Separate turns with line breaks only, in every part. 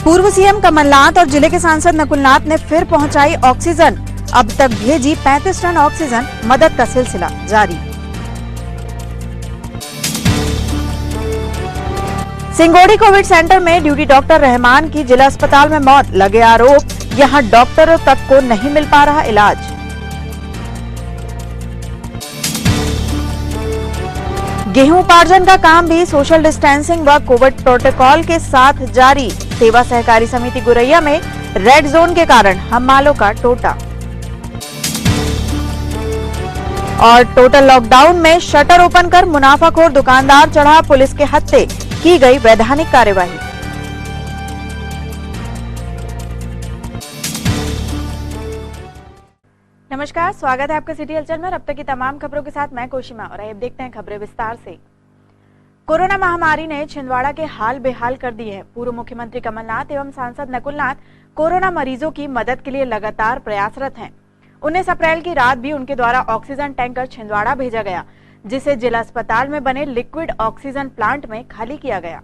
पूर्व सीएम कमलनाथ और जिले के सांसद नकुलनाथ ने फिर पहुंचाई ऑक्सीजन। अब तक भेजी 35 टन ऑक्सीजन। मदद का सिलसिला जारी। सिंगोड़ी कोविड सेंटर में ड्यूटी डॉक्टर रहमान की जिला अस्पताल में मौत। लगे आरोप, यहां डॉक्टरों तक को नहीं मिल पा रहा इलाज। गेहूं उपार्जन का काम भी सोशल डिस्टेंसिंग व कोविड प्रोटोकॉल के साथ जारी। सेवा सहकारी समिति गुरैया में रेड जोन के कारण हमालों का टोटा। और टोटल लॉकडाउन में शटर ओपन कर मुनाफाखोर दुकानदार चढ़ा पुलिस के हत्थे। की गई वैधानिक कार्यवाही। नमस्कार, स्वागत है आपका सिटी हलचल में। अब तक की तमाम खबरों के साथ मैं कोशिमा और अब देखते हैं खबरें विस्तार से। कोरोना महामारी ने छिंदवाड़ा के हाल बेहाल कर दिए हैं। पूर्व मुख्यमंत्री कमलनाथ एवं सांसद नकुलनाथ कोरोना मरीजों की मदद के लिए लगातार प्रयासरत हैं। 19 अप्रैल की रात भी उनके द्वारा ऑक्सीजन टैंकर छिंदवाड़ा भेजा गया, जिसे जिला अस्पताल में बने लिक्विड ऑक्सीजन प्लांट में खाली किया गया।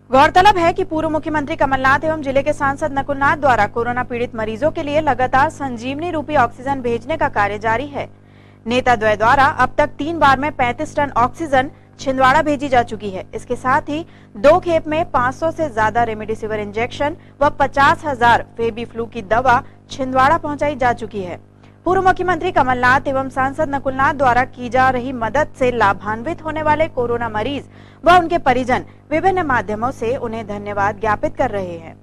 गौरतलब है कि पूर्व मुख्यमंत्री कमलनाथ एवं जिले के सांसद नकुलनाथ द्वारा कोरोना पीड़ित मरीजों के लिए लगातार संजीवनी रूपी ऑक्सीजन भेजने का कार्य जारी है। नेता द्वय द्वारा अब तक 3 बार में 35 टन ऑक्सीजन छिंदवाड़ा भेजी जा चुकी है। इसके साथ ही 2 खेप में 500 से ज्यादा रेमडेसिविर इंजेक्शन व 50,000 फेबी फ्लू की दवा छिंदवाड़ा पहुंचाई जा चुकी है। पूर्व मुख्यमंत्री कमलनाथ एवं सांसद नकुलनाथ द्वारा की जा रही मदद से लाभान्वित होने वाले कोरोना मरीज व उनके परिजन विभिन्न माध्यमों से उन्हें धन्यवाद ज्ञापित कर रहे हैं।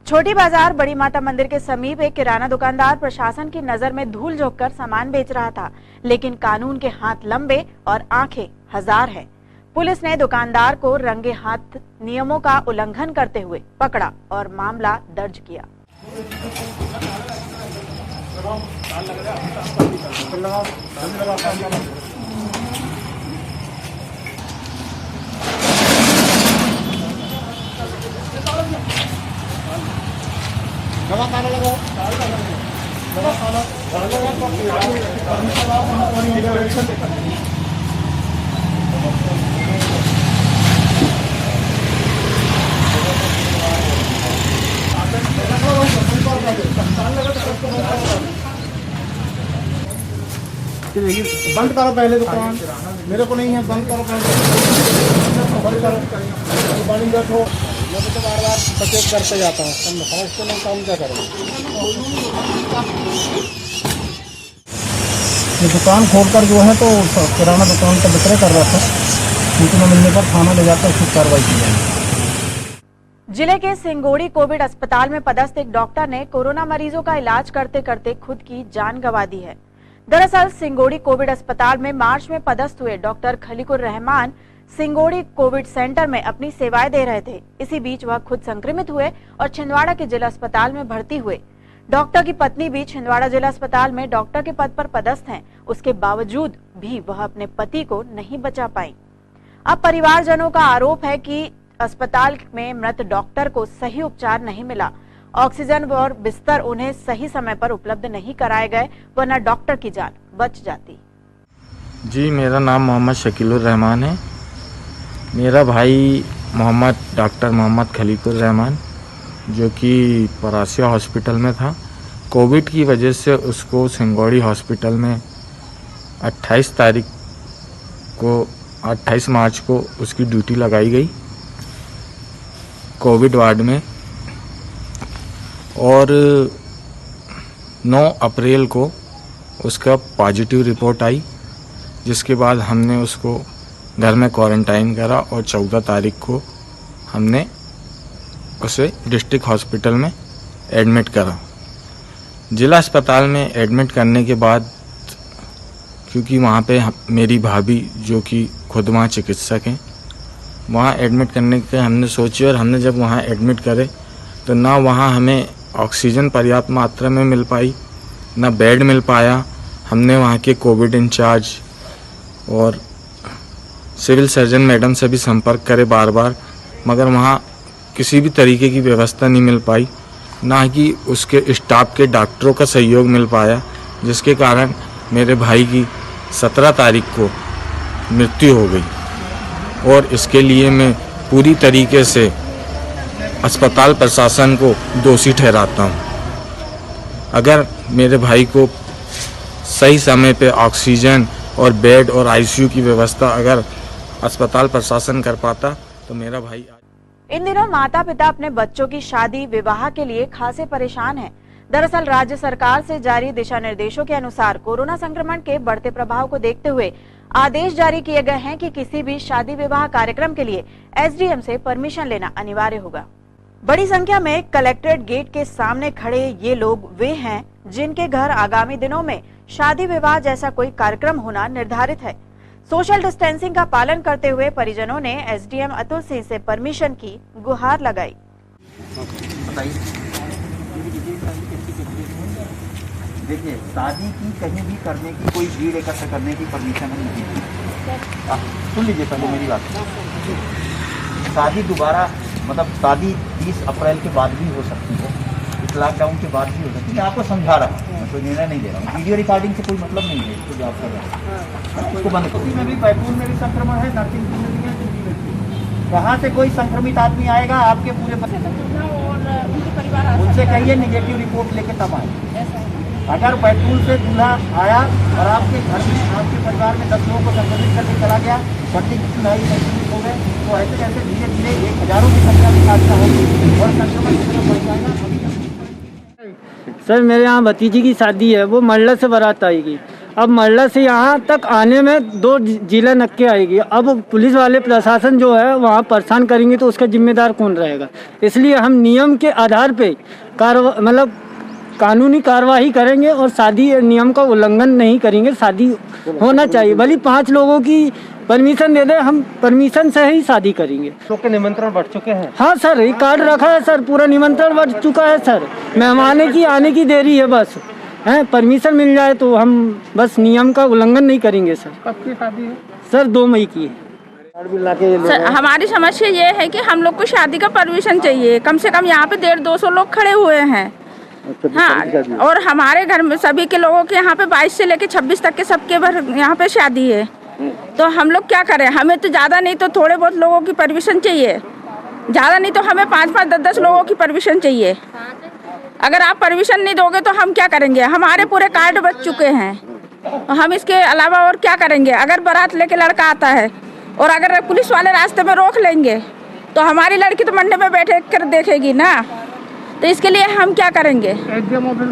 छोटी बाजार बड़ी माता मंदिर के समीप एक किराना दुकानदार प्रशासन की नजर में धूल झोंककर सामान बेच रहा था, लेकिन कानून के हाथ लंबे और आंखें हजार हैं। पुलिस ने दुकानदार को रंगे हाथ नियमों का उल्लंघन करते हुए पकड़ा और मामला दर्ज किया।
बंद करो पहले दुकान, मेरे को नहीं है, बंद करो पहले, बंद करो, बंद रखो। मैं तो बार-बार सचेत करते जाता हूँ, समझते नहीं काम क्या करें। ये दुकान खोलकर जो है तो किराना दुकान का विक्रय कर रहा था, सूचना मिलने पर थाना ले जाकर उसकी कार्रवाई की जाएगी।
जिले के सिंगोड़ी कोविड अस्पताल में पदस्थ एक डॉक्टर ने कोरोना मरीजों का इलाज करते करते खुद की जान गंवा दी है। दरअसल सिंगोड़ी कोविड अस्पताल में मार्च में पदस्थ हुए doctor Khaliqur Rahman Singodi Covid centre में अपनी सेवाएं दे रहे थे। इसी बीच वह खुद संक्रमित हुए और छिंदवाड़ा के जिला अस्पताल में भर्ती हुए। डॉक्टर की पत्नी भी छिंदवाड़ा जिला अस्पताल में डॉक्टर के पद पर पदस्थ हैं। उसके बावजूद भी वह अपने पति को नहीं बचा पाई। अब परिवारजनों का आरोप है कि अस्पताल में मृत डॉक्टर को सही उपचार नहीं मिला। ऑक्सीजन और बिस्तर उन्हें सही समय पर उपलब्ध नहीं कराए गए, वरना डॉक्टर की जान बच जाती।
जी, मेरा नाम मोहम्मद शकीलुर रहमान है। मेरा भाई डॉक्टर मोहम्मद खलीकुर रहमान, जो कि परासिया हॉस्पिटल में था, कोविड की वजह से उसको सिंगोड़ी हॉस्पिटल में 28 मार्च को उसकी ड्यूटी लगाई गई कोविड वार्ड में, और 9 अप्रैल को उसका पॉजिटिव रिपोर्ट आई, जिसके बाद हमने उसको घर में क्वारंटाइन करा और 14 तारीख को हमने उसे डिस्ट्रिक्ट हॉस्पिटल में एडमिट करा। जिला अस्पताल में एडमिट करने के बाद, क्योंकि वहाँ पे मेरी भाभी जो कि खुद वहाँ चिकित्सक हैं, वहाँ एडमिट करने के हमने सोची, और हमने जब वहाँ एडमिट करे तो ना वहाँ हमें ऑक्सीजन पर्याप्त मात्रा में मिल पाई, ना बेड मिल पाया। हमने वहाँ के कोविड इंचार्ज और सिविल सर्जन मैडम से भी संपर्क करे बार बार, मगर वहाँ किसी भी तरीके की व्यवस्था नहीं मिल पाई, ना कि उसके स्टाफ के डॉक्टरों का सहयोग मिल पाया, जिसके कारण मेरे भाई की 17 तारीख को मृत्यु हो गई। और इसके लिए मैं पूरी तरीके से अस्पताल प्रशासन को दोषी ठहराता हूँ। अगर मेरे भाई को सही समय पे ऑक्सीजन और बेड और आईसीयू की व्यवस्था अगर अस्पताल प्रशासन कर पाता तो मेरा भाई।
इन दिनों माता पिता अपने बच्चों की शादी विवाह के लिए खासे परेशान हैं। दरअसल राज्य सरकार से जारी दिशा निर्देशों के अनुसार कोरोना संक्रमण के बढ़ते प्रभाव को देखते हुए आदेश जारी किए गए हैं कि किसी भी शादी विवाह कार्यक्रम के लिए एसडीएम से परमिशन लेना अनिवार्य होगा। बड़ी संख्या में कलेक्ट्रेट गेट के सामने खड़े ये लोग वे हैं जिनके घर आगामी दिनों में शादी विवाह जैसा कोई कार्यक्रम होना निर्धारित है। सोशल डिस्टेंसिंग का पालन करते हुए परिजनों ने एसडीएम अतुल सिंह से परमिशन की गुहार लगाई।
देखिए, शादी की कहीं भी करने की कोई भीड़ एकत्र करने की परमिशन नहीं है। सुन लीजिए पहले मेरी बात। शादी दोबारा मतलब शादी 30 अप्रैल के बाद भी हो सकती है, इस लॉकडाउन के बाद भी हो सकती है। मैं आपको समझा रहा हूँ, मैं कोई निर्णय नहीं दे रहा हूँ। वीडियो रिकॉर्डिंग से कोई मतलब नहीं है, इसको जो आप कर रहे हैं उसको बंद करो। में भी बैतूल में भी संक्रमण है, नरसिंहपुर में भी है। वहाँ से कोई संक्रमित आदमी आएगा आपके पूरे उनसे कहिए निगेटिव रिपोर्ट लेके तब आए। अगर बैतूल से दूल्हा आया और आपके घर में आपके परिवार में 10 लोगों को संक्रमित करके चला गया, पंडित की चुनाई संक्रमित हो गए, तो ऐसे कैसे धीरे धीरे 1000 की संख्या में हादसा होगी और संक्रमण कितना बढ़ जाएगा।
सर मेरे यहाँ भतीजी की शादी है, वो मरला से बारात आएगी। अब मरला से यहाँ तक आने में 2 जिला नक्के आएगी। अब पुलिस वाले प्रशासन जो है वहाँ परेशान करेंगे तो उसका जिम्मेदार कौन रहेगा। इसलिए हम नियम के आधार पे मतलब कानूनी कार्रवाई करेंगे और शादी नियम का उल्लंघन नहीं करेंगे। शादी होना चाहिए, भले 5 लोगों की परमिशन दे दे, हम परमिशन से ही शादी करेंगे।
लोग के निमंत्रण बढ़ चुके हैं।
हाँ सर, ये कार्ड रखा है सर, पूरा निमंत्रण बढ़ चुका है सर। मेहमाने की आने की देरी है बस, हैं परमिशन मिल जाए तो हम बस नियम का उल्लंघन नहीं करेंगे सर।
कब की शादी है?
सर 2 मई की है।
सर हमारी समस्या ये है कि हम लोग को शादी का परमिशन चाहिए। कम से कम यहाँ पे 150-200 लोग खड़े हुए हैं। हाँ, और हमारे घर में सभी के लोगों के यहाँ पे 22 से लेके 26 तक के सबके भर यहाँ पे शादी है। तो हम लोग क्या करें? हमें तो ज़्यादा नहीं तो थोड़े बहुत लोगों की परमिशन चाहिए, ज़्यादा नहीं तो हमें 5-5, 10-10 लोगों की परमिशन चाहिए। अगर आप परमिशन नहीं दोगे तो हम क्या करेंगे? हमारे पूरे कार्ड बच चुके हैं, हम इसके अलावा और क्या करेंगे? अगर बारात लेके लड़का आता है और अगर पुलिस वाले रास्ते में रोक लेंगे तो हमारी लड़की तो मंडे में बैठे कर देखेगी ना, तो इसके लिए हम क्या करेंगे?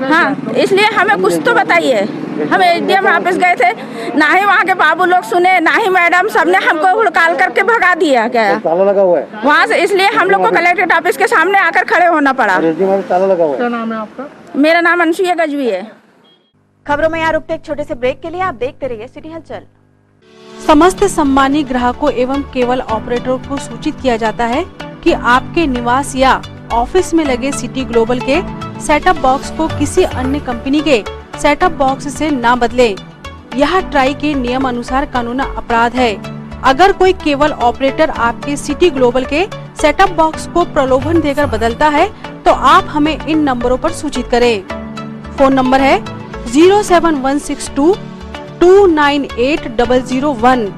हाँ, इसलिए हमें कुछ तो बताइए। हम एसडीएम ऑफिस गए थे, ना ही वहाँ के बाबू लोग सुने, ना ही मैडम, सबने हमको हुड़काल करके भगा दिया गया
ताला लगा हुआ है
वहाँ से। इसलिए हम लोग को कलेक्ट्रेट ऑफिस के सामने आकर खड़े होना पड़ा।
ताला लगा हुआ है।
क्या नाम है आपका?
मेरा नाम अनसुईया गजवी है।
खबरों में यहाँ रुकते एक छोटे से ब्रेक के लिए। आप देखते रहिए सिटी हलचल।
समस्त सम्मानित ग्राहकों एवं केबल ऑपरेटरों को सूचित किया जाता है कि आपके निवास या ऑफिस में लगे सिटी ग्लोबल के सेटअप बॉक्स को किसी अन्य कंपनी के सेटअप बॉक्स से ना बदलें। यह ट्राई के नियम अनुसार कानूनी अपराध है। अगर कोई केबल ऑपरेटर आपके सिटी ग्लोबल के सेटअप बॉक्स को प्रलोभन देकर बदलता है तो आप हमें इन नंबरों पर सूचित करें। फोन नंबर है 07162 298001।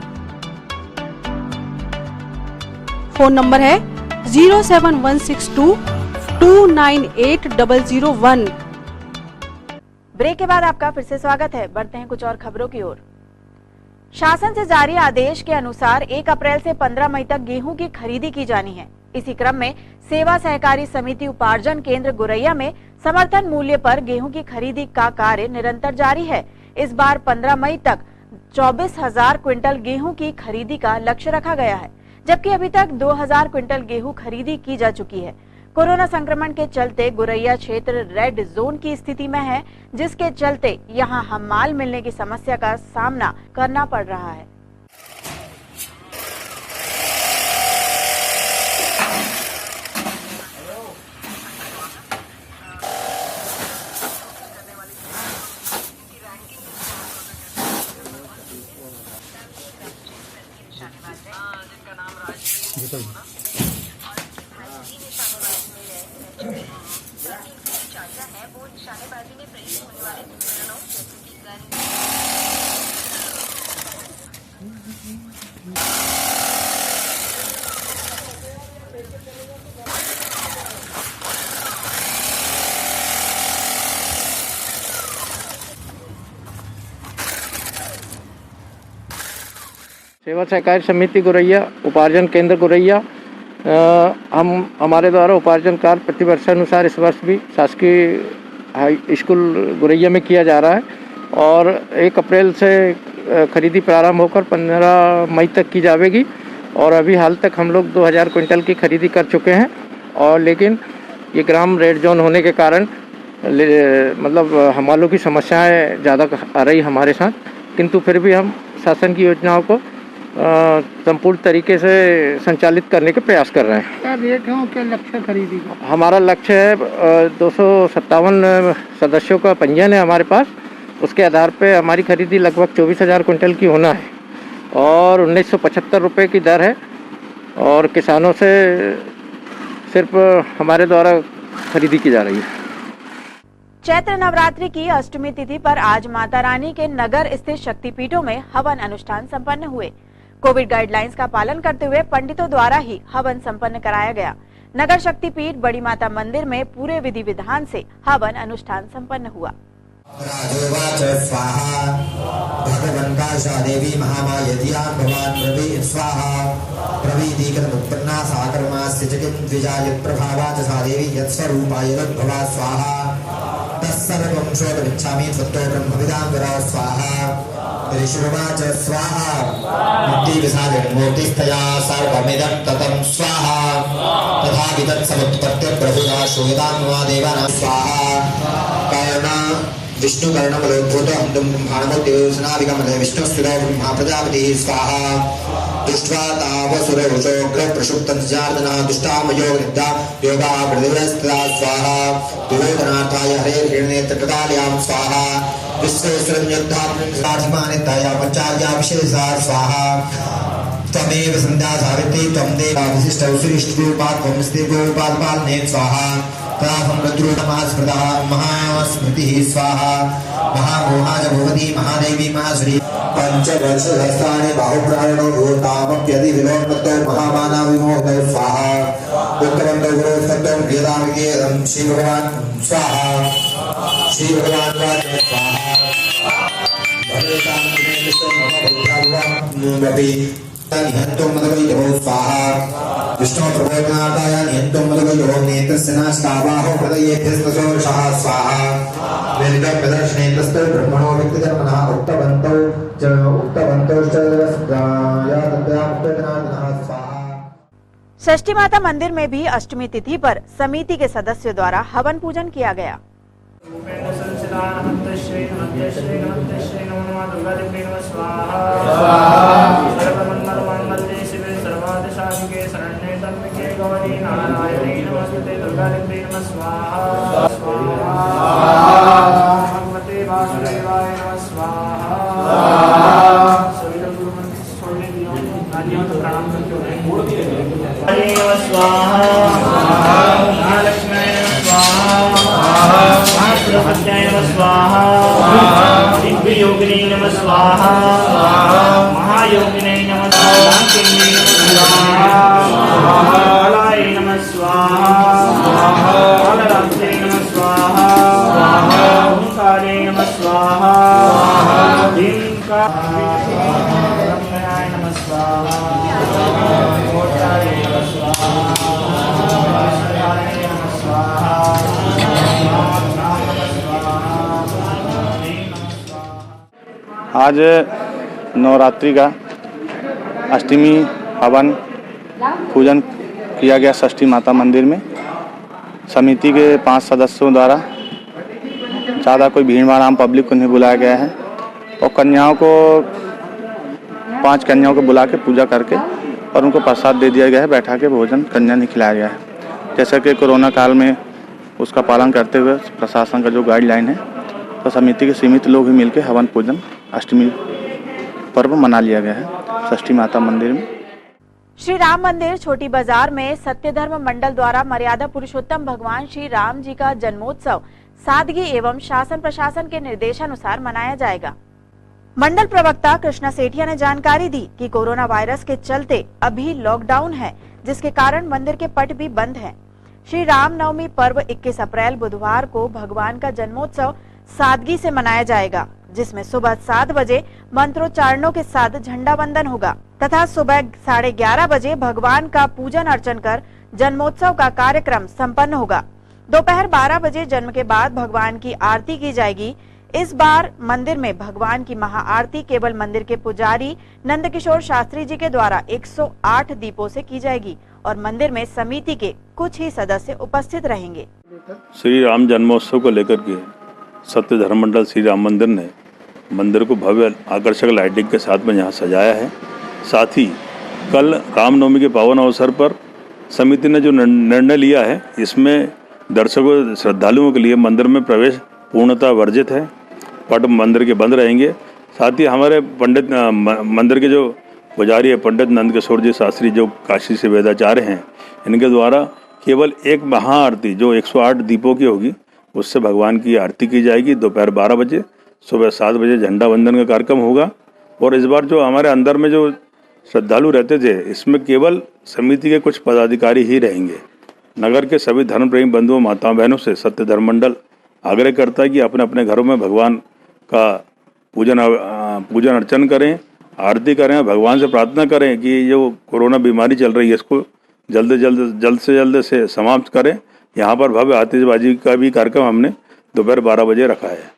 फोन नंबर है 07162 298001।
ब्रेक के बाद आपका फिर से स्वागत है। बढ़ते हैं कुछ और खबरों की ओर। शासन से जारी आदेश के अनुसार 1 अप्रैल से 15 मई तक गेहूं की खरीदी की जानी है। इसी क्रम में सेवा सहकारी समिति उपार्जन केंद्र गुरैया में समर्थन मूल्य पर गेहूं की खरीदी का कार्य निरंतर जारी है। इस बार 15 मई तक 24,000 क्विंटल गेहूं की खरीदी का लक्ष्य रखा गया है, जबकि अभी तक 2,000 क्विंटल गेहूं खरीदी की जा चुकी है। कोरोना संक्रमण के चलते गुरैया क्षेत्र रेड जोन की स्थिति में है, जिसके चलते यहां हमाल मिलने की समस्या का सामना करना पड़ रहा है। निशानेबाजी में प्रयुक्त होने वाले उपकरणों जैसे कि गन
सेवा सहकारी समिति गोरैया उपार्जन केंद्र गोरैया हमारे द्वारा उपार्जन कार्य प्रतिवर्षानुसार इस वर्ष भी शासकीय हाई स्कूल गोरैया में किया जा रहा है और 1 अप्रैल से खरीदी प्रारंभ होकर 15 मई तक की जाएगी और अभी हाल तक हम लोग 2000 क्विंटल की खरीदी कर चुके हैं और लेकिन ये ग्राम रेड जोन होने के कारण मतलब हमालों की समस्याएं ज़्यादा आ रही हमारे साथ, किंतु फिर भी हम शासन की योजनाओं को संपूर्ण तरीके से संचालित करने के प्रयास कर रहे हैं।
क्या रेट है, क्या लक्ष्य खरीदी का?
हमारा लक्ष्य है 257 सदस्यों का पंजीयन है हमारे पास, उसके आधार पे हमारी खरीदी लगभग 24,000 क्विंटल की होना है और 1975 रुपये की दर है और किसानों से सिर्फ हमारे द्वारा खरीदी की जा रही है।
चैत्र नवरात्रि की अष्टमी तिथि पर आज माता रानी के नगर स्थित शक्तिपीठों में हवन अनुष्ठान संपन्न हुए। कोविड गाइडलाइंस का पालन करते हुए पंडितों द्वारा ही हवन संपन्न कराया गया। नगर शक्तिपीठ बड़ी माता मंदिर में पूरे विधि विधान से हवन अनुष्ठान संपन्न हुआ।
स्वाहा भगवंता देवी महामायधिया भगवान प्रवी स्वाहा प्रवीदीकृतमुत्पन्ना साकर्मास्य जगन् द्विजाय प्रभावाच सा देवी यत्स्वरूपाय भवा स्वाहा तत्सर्वं शोधमिच्छामि त्वत्तो ब्रह्मविदां वरा स्वाहा ऋषिरुवाच स्वाहा मुक्तिविसाजन्मूर्तिस्तया सर्वमिदं ततं स्वाहा तथा विदत्समुत्पत्त्य प्रभुता श्रूयतां वा देवानां स्वाहा कर्ण विष्णु कर्णमलोद्भूतो हन्तुं ब्रह्माणमोद्देवसनाविगमने विष्णुस्थितो ब्रह्मा प्रजापतिः स्वाहा दृष्ट्वा तावसुरवृषोग्र प्रक्षुप्तं जार्दनः दुष्टामयो निद्रा योगा प्रतिवस्त्रा स्वाहा दुरोधनार्थाय हरेर्हिरण्येत्रकृतालयां स्वाहा विश्वेश्वरन्योद्धात्मनिर्धाधिमानिताय पञ्चार्या विशेषा स्वाहा त्वमेव सन्ध्या सावित्री त्वं देवा विशिष्ट सुरिष्टरूपा त्वं स्त्रीगोपालपालने स्वाहा महास्मृतिः स्वाहा महामोहा च भगवती महादेवी महाश्री पंचवर्षसहस्राणि बाहुप्राणो भूतामप्यदि विलोकतो महामाना विमोहतो स्वाहा उत्तमन्तो गुरोत्तमं प्रियतामिकेदं श्री भगवान स्वाहा श्री भगवान वाच स्वाहा भगवतां विष्णुमपि निहन्तो मदवैभवो स्वाहा विष्णु प्रबोधनार्थाय निहन्तो मदवैभवो नेत्रस्य नास्तावाहो हृदयेभ्यस्तसोषः स्वाहा वेदिकं प्रदर्शनेतस्तु ब्रह्मणो व्यक्तिधर्मणः उक्तवन्तौ च स्वाहा।
षष्ठी माता मंदिर में भी अष्टमी तिथि पर समिति के सदस्यों द्वारा हवन पूजन किया गया।
योगिनी नमः स्वाहा महायोगिनी नमः स्वाहा कालाय नमः स्वाहा कालरात्रे नमः स्वाहा ओंकारे नमः स्वाहा ब्रह्मणाय नमः स्वाहा मोक्षाय नमः स्वाहा नमः स्वाहा
आज नवरात्रि का अष्टमी हवन पूजन किया गया षष्ठी माता मंदिर में। समिति के 5 सदस्यों द्वारा ज़्यादा कोई भीड़ भाड़ आम पब्लिक को नहीं बुलाया गया है और कन्याओं को 5 कन्याओं को बुला के पूजा करके और उनको प्रसाद दे दिया गया है। बैठा के भोजन कन्या नहीं खिलाया गया है। जैसा कि कोरोना काल में उसका पालन करते हुए प्रशासन का जो गाइडलाइन है तो समिति के सीमित लोग ही मिलकर हवन पूजन अष्टमी पर्व मना लिया गया है षष्ठी माता मंदिर में।
श्री राम मंदिर छोटी बाजार में सत्य धर्म मंडल द्वारा मर्यादा पुरुषोत्तम भगवान श्री राम जी का जन्मोत्सव सादगी एवं शासन प्रशासन के निर्देशानुसार मनाया जाएगा। मंडल प्रवक्ता कृष्णा सेठिया ने जानकारी दी कि कोरोना वायरस के चलते अभी लॉकडाउन है, जिसके कारण मंदिर के पट भी बंद हैं। श्री रामनवमी पर्व 21 अप्रैल बुधवार को भगवान का जन्मोत्सव सादगी से मनाया जाएगा, जिसमें सुबह 7 बजे मंत्रोच्चारणों के साथ झंडा वंदन होगा तथा सुबह 11:30 बजे भगवान का पूजन अर्चन कर जन्मोत्सव का कार्यक्रम संपन्न होगा। दोपहर 12 बजे जन्म के बाद भगवान की आरती की जाएगी। इस बार मंदिर में भगवान की महाआरती केवल मंदिर के पुजारी नंदकिशोर शास्त्री जी के द्वारा 108 दीपों से की जाएगी और मंदिर में समिति के कुछ ही सदस्य उपस्थित रहेंगे।
श्री राम जन्मोत्सव को लेकर के सत्य धर्म मंडल श्री राम मंदिर ने मंदिर को भव्य आकर्षक लाइटिंग के साथ में यहाँ सजाया है। साथ ही कल रामनवमी के पावन अवसर पर समिति ने जो निर्णय लिया है, इसमें दर्शकों श्रद्धालुओं के लिए मंदिर में प्रवेश पूर्णतः वर्जित है। पट मंदिर के बंद रहेंगे। साथ ही हमारे पंडित मंदिर के जो पुजारी है पंडित नंदकिशोर जी शास्त्री, जो काशी से वेदाचार्य हैं, इनके द्वारा केवल एक महाआरती जो 108 दीपों की होगी, उससे भगवान की आरती की जाएगी। दोपहर 12 बजे, सुबह 7 बजे झंडा वंदन का कार्यक्रम होगा। और इस बार जो हमारे अंदर में जो श्रद्धालु रहते थे, इसमें केवल समिति के कुछ पदाधिकारी ही रहेंगे। नगर के सभी धर्म प्रेमी बंधुओं माताओं बहनों से सत्य धर्म मंडल आग्रह करता है कि अपने अपने घरों में भगवान का पूजन अर्चन करें, आरती करें, भगवान से प्रार्थना करें कि जो कोरोना बीमारी चल रही है इसको जल्द से समाप्त करें। यहाँ पर भव्य आतिशबाजी का भी कार्यक्रम हमने दोपहर 12 बजे रखा है।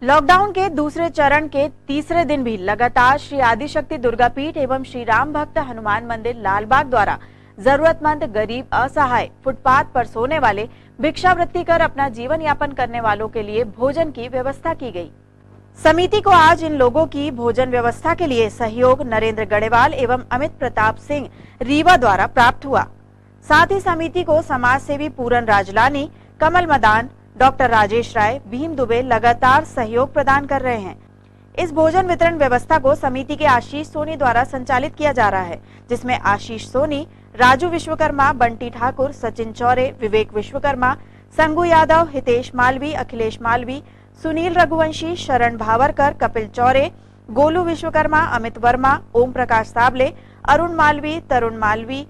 लॉकडाउन के दूसरे चरण के तीसरे दिन भी लगातार श्री आदिशक्ति दुर्गा पीठ एवं श्री राम भक्त हनुमान मंदिर लालबाग द्वारा जरूरतमंद, गरीब, असहाय, फुटपाथ पर सोने वाले, भिक्षावृत्ति कर अपना जीवन यापन करने वालों के लिए भोजन की व्यवस्था की गई। समिति को आज इन लोगों की भोजन व्यवस्था के लिए सहयोग नरेंद्र गढ़ेवाल एवं अमित प्रताप सिंह रीवा द्वारा प्राप्त हुआ। साथ ही समिति को समाज सेवी पूरन राजलानी, कमल मदान, डॉक्टर राजेश राय, भीम दुबे लगातार सहयोग प्रदान कर रहे हैं। इस भोजन वितरण व्यवस्था को समिति के आशीष सोनी द्वारा संचालित किया जा रहा है, जिसमें आशीष सोनी, राजू विश्वकर्मा, बंटी ठाकुर, सचिन चौरे, विवेक विश्वकर्मा, संगू यादव, हितेश मालवी, अखिलेश मालवी, सुनील रघुवंशी, शरण भावरकर, कपिल चौरे, गोलू विश्वकर्मा, अमित वर्मा, ओम प्रकाश साबले, अरुण मालवी, तरुण मालवी,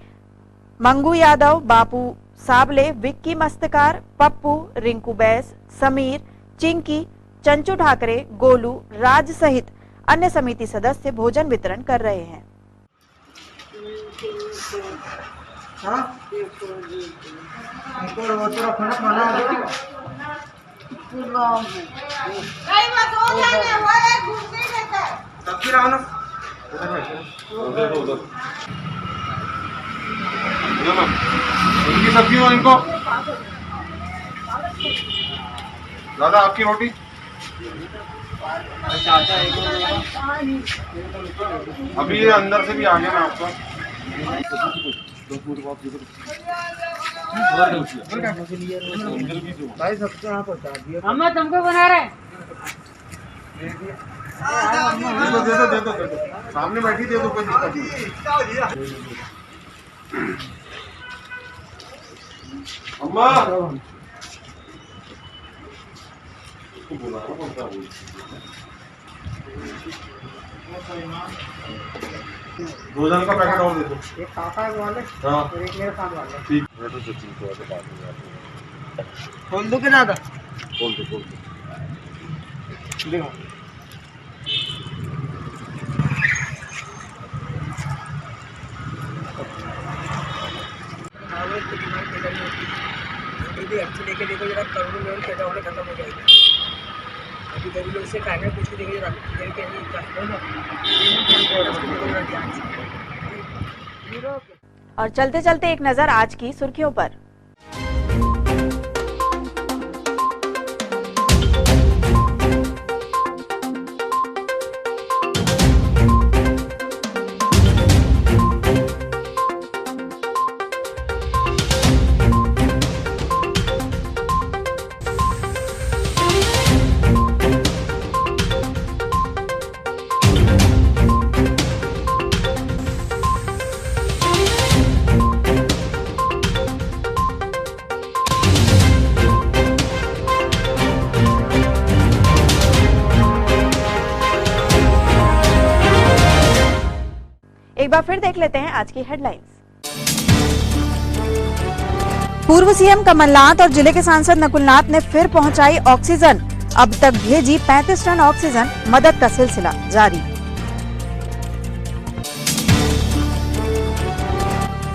मंगू यादव, बापू साबले, विक्की मस्तकार, पप्पू, रिंकू बैस, समीर, चिंकी, चंचू ठाकरे, गोलू, राज सहित अन्य समिति सदस्य भोजन वितरण कर रहे हैं।
इनकी सब्जी हो इनको दादा, आपकी रोटी अभी ये अंदर से भी आ गया। मैं आपका भाई सबको यहाँ पहुँचा दिया। हम तुमको बना रहे हैं। दे दो सामने बैठी, दे दो, कोई दिक्कत नहीं। अम्मा भोजन का पैकेट और दे दो। एक काका वाले, हाँ, और एक मेरे साथ वाले। ठीक, मैं तो सचिन को आके बात में खोल दो कि ना? खोल दो देखो। अच्छी लेके देखो जरा, करोड़ों लोग पैदा होने खत्म हो जाएगा। अभी गरीब लोग से खाने कुछ भी देखिए जरा।
और चलते चलते एक नजर आज की सुर्खियों पर। एक बार फिर देख लेते हैं आज की हेडलाइंस। पूर्व सीएम कमलनाथ और जिले के सांसद नकुलनाथ ने फिर पहुंचाई ऑक्सीजन। अब तक भेजी 35 टन ऑक्सीजन, मदद का सिलसिला जारी।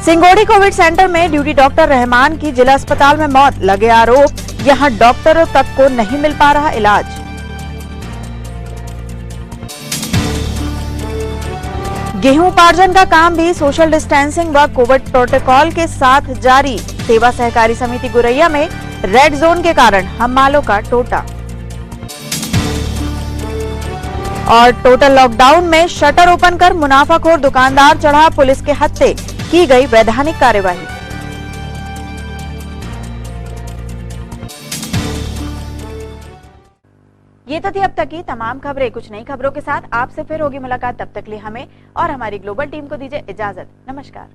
सिंगोड़ी कोविड सेंटर में ड्यूटी डॉक्टर रहमान की जिला अस्पताल में मौत, लगे आरोप यहां डॉक्टरों तक को नहीं मिल पा रहा इलाज। गेहूं उपार्जन का काम भी सोशल डिस्टेंसिंग व कोविड प्रोटोकॉल के साथ जारी। सेवा सहकारी समिति गुरैया में रेड जोन के कारण हम्मालों का टोटा। और टोटल लॉकडाउन में शटर ओपन कर मुनाफाखोर दुकानदार चढ़ा पुलिस के हत्थे, की गई वैधानिक कार्यवाही। ये तो थी अब तक की तमाम खबरें। कुछ नई खबरों के साथ आपसे फिर होगी मुलाकात। तब तक लिए हमें और हमारी ग्लोबल टीम को दीजिए इजाजत। नमस्कार।